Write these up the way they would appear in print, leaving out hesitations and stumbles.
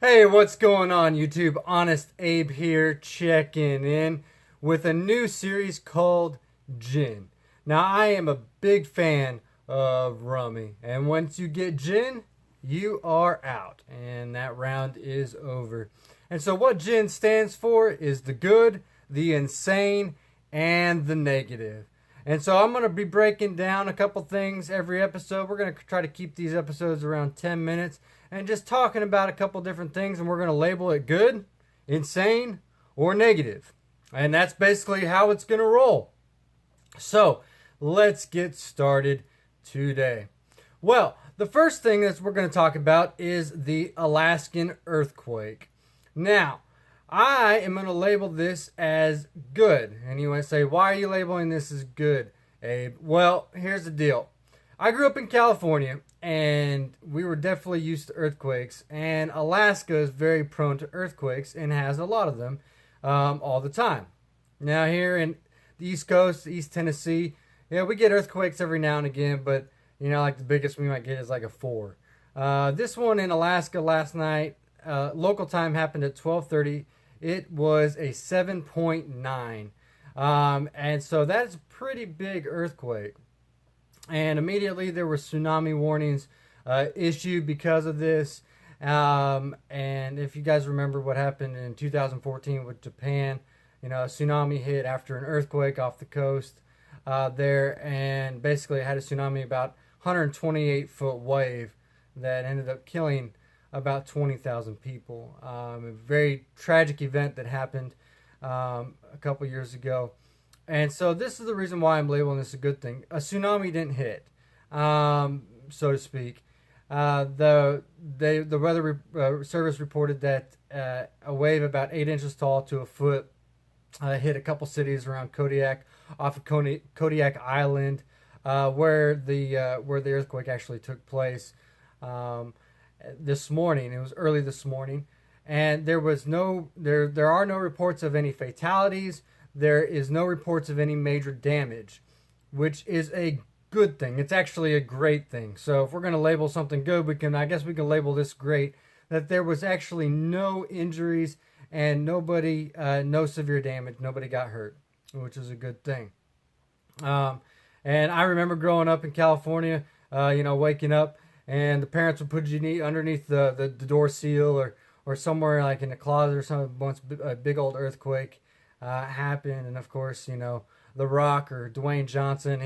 Hey, what's going on, YouTube? Honest Abe here, checking in with a new series called G.I.N. Now, I am a big fan of rummy, and once you get gin, you are out, and that round is over. And so, what G.I.N stands for is the good, the insane, and the negative. And so, I'm going to be breaking down a couple things every episode. We're going to try to keep these episodes around 10 minutes and just talking about a couple different things, and we're going to label it good, insane, or negative. And that's basically how it's going to roll. So let's get started today. Well, the first thing that we're going to talk about is the Alaskan Earthquake. Now, I am going to label this as good. And you might say, why are you labeling this as good, Abe? Well, here's the deal. I grew up in California, and we were definitely used to earthquakes. And Alaska is very prone to earthquakes and has a lot of them all the time. Now, here in the East Coast, East Tennessee, yeah, we get earthquakes every now and again, but like the biggest we might get is like a 4. This one in Alaska last night, local time, happened at 12:30. It was a 7.9, and so that's a pretty big earthquake. And immediately there were tsunami warnings issued because of this. And if you guys remember what happened in 2014 with Japan, a tsunami hit after an earthquake off the coast there, and basically it had a tsunami about 128-foot wave that ended up killing about 20,000 people. A very tragic event that happened a couple years ago. And so this is the reason why I'm labeling this a good thing. A tsunami didn't hit, so to speak. The weather service reported that a wave about 8 inches tall to a foot hit a couple cities around Kodiak, off of Kodiak Island, where the earthquake actually took place this morning. It was early this morning, and there are no reports of any fatalities. There is no reports of any major damage, which is a good thing. It's actually a great thing. So if we're going to label something good, I guess we can label this great, that there was actually no injuries and no severe damage. Nobody got hurt, which is a good thing. And I remember growing up in California, waking up, and the parents would put you underneath the door seal, or somewhere like in a closet or something once a big old earthquake happened. And of course, The Rock, or Dwayne Johnson,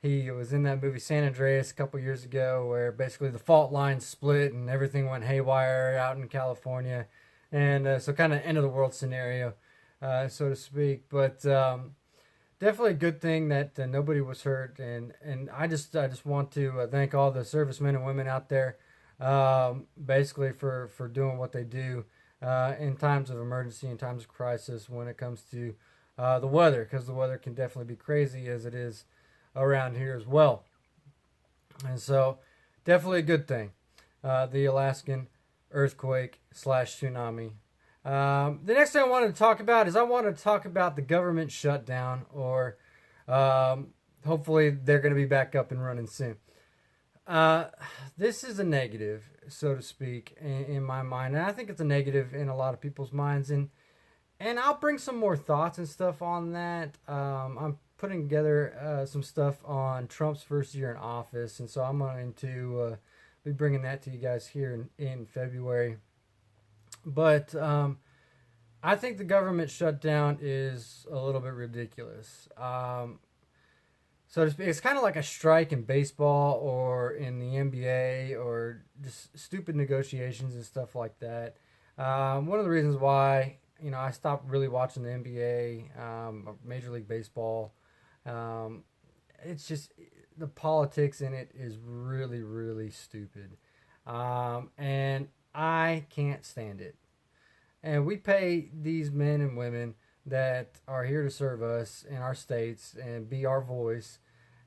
he was in that movie San Andreas a couple years ago, where basically the fault line split and everything went haywire out in California, and so kind of end of the world scenario, so to speak. But definitely a good thing that nobody was hurt, and I just want to thank all the servicemen and women out there, basically for doing what they do in times of emergency, in times of crisis, when it comes to the weather, because the weather can definitely be crazy, as it is around here as well. And so, definitely a good thing. The Alaskan earthquake / tsunami. The next thing I wanted to talk about is the government shutdown, or hopefully they're going to be back up and running soon. This is a negative, so to speak, in my mind, and I think it's a negative in a lot of people's minds, and I'll bring some more thoughts and stuff on that. I'm putting together some stuff on Trump's first year in office, and so I'm going to be bringing that to you guys here in February. But I think the government shutdown is a little bit ridiculous. So to speak, it's kind of like a strike in baseball or in the NBA, or just stupid negotiations and stuff like that. One of the reasons why I stopped really watching the NBA, Major League Baseball. It's just the politics in it is really, really stupid, and I can't stand it. And we pay these men and women that are here to serve us in our states and be our voice,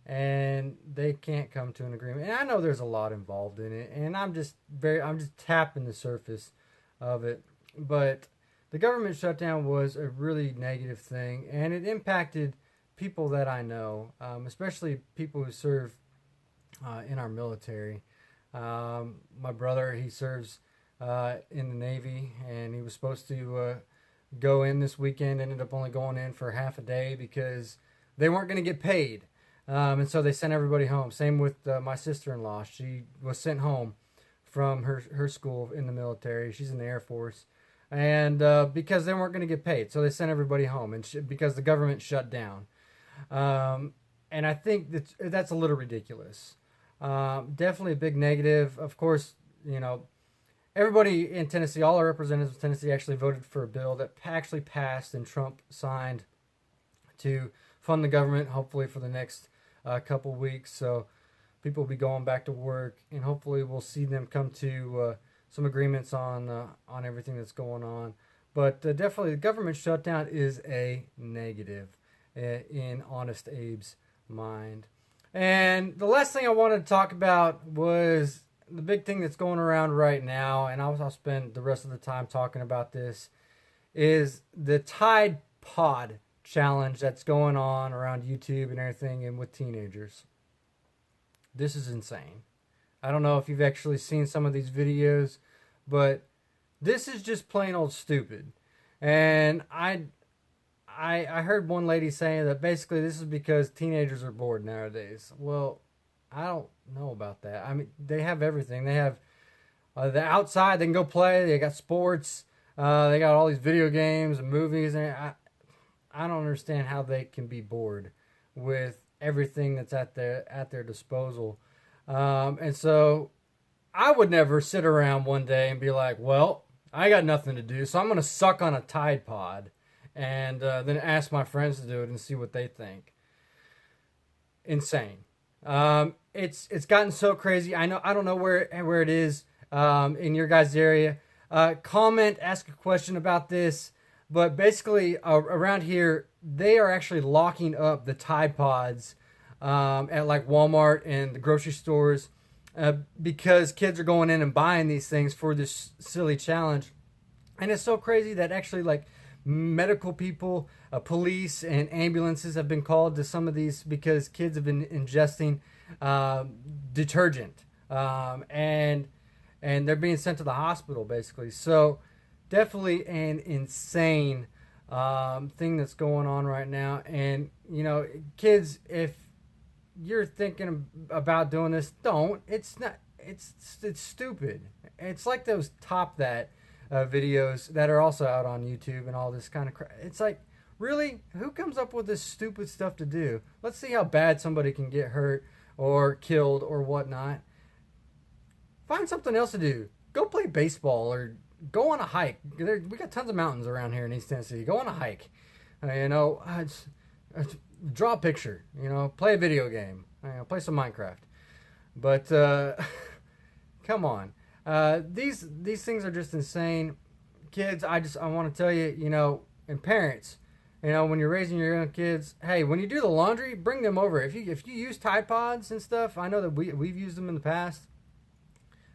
and they can't come to an agreement. And I know there's a lot involved in it, and I'm just tapping the surface of it. But the government shutdown was a really negative thing, and it impacted people that I know, especially people who serve in our military. My brother, he serves in the Navy, and he was supposed to go in this weekend. Ended up only going in for half a day because they weren't going to get paid, and so they sent everybody home. Same with my sister-in-law. She was sent home from her school in the military. She's in the Air Force, and because they weren't going to get paid, so they sent everybody home, and because the government shut down. And I think that's a little ridiculous. Definitely a big negative. Of course, everybody in Tennessee, all our representatives of Tennessee actually voted for a bill that actually passed and Trump signed to fund the government, hopefully for the next couple weeks. So people will be going back to work, and hopefully we'll see them come to some agreements on everything that's going on. But definitely the government shutdown is a negative in Honest Abe's mind. And the last thing I wanted to talk about was the big thing that's going around right now, and I'll spend the rest of the time talking about this, is the Tide Pod challenge that's going on around YouTube and everything and with teenagers. This is insane. I don't know if you've actually seen some of these videos, but this is just plain old stupid. And I heard one lady saying that basically this is because teenagers are bored nowadays. Well, I don't know about that. I mean, they have everything. They have the outside. They can go play. They got sports. They got all these video games and movies. And I don't understand how they can be bored with everything that's at their disposal. And so I would never sit around one day and be like, well, I got nothing to do, so I'm going to suck on a Tide Pod and then ask my friends to do it and see what they think. Insane. It's gotten so crazy. I don't know where it is in your guys' area. Comment, ask a question about this. But basically, around here, they are actually locking up the Tide Pods at like Walmart and the grocery stores because kids are going in and buying these things for this silly challenge. And it's so crazy that actually like medical people, police, and ambulances have been called to some of these because kids have been ingesting detergent and they're being sent to the hospital basically. So definitely an insane thing that's going on right now. And kids, if you're thinking about doing this, don't. It's not. It's stupid. It's like those Top That videos that are also out on YouTube and all this kind of crap. It's like, really, who comes up with this stupid stuff to do? Let's see how bad somebody can get hurt or killed or whatnot. Find something else to do. Go play baseball or go on a hike. We got tons of mountains around here in East Tennessee. Go on a hike. Draw a picture. Play a video game. Play some Minecraft. But come on. These things are just insane. Kids, I want to tell you, and parents, when you're raising your own kids, hey, when you do the laundry, bring them over. If you use Tide Pods and stuff, I know that we've used them in the past.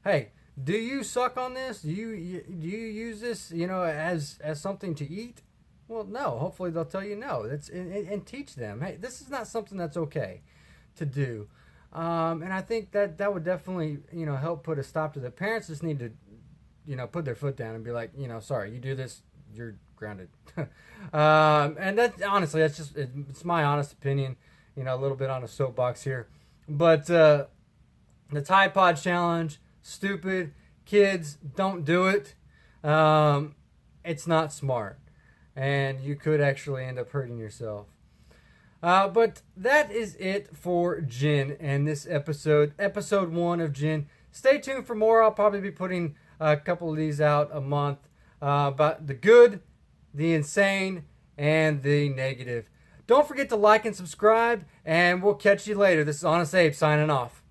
Hey, do you suck on this? Do you use this, as something to eat? Well, no. Hopefully they'll tell you no. And teach them. Hey, this is not something that's okay to do. And I think that would definitely, help put a stop to the parents. Just need to, put their foot down and be like, sorry, you do this, you're grounded. And that, honestly, it's my honest opinion, a little bit on a soapbox here. But the Tide Pod challenge, stupid. Kids, don't do it. It's not smart. And you could actually end up hurting yourself. But that is it for G.I.N and this episode 1 of G.I.N. Stay tuned for more. I'll probably be putting a couple of these out a month about the good, the insane, and the negative. Don't forget to like and subscribe, and we'll catch you later. This is Honest Abe signing off.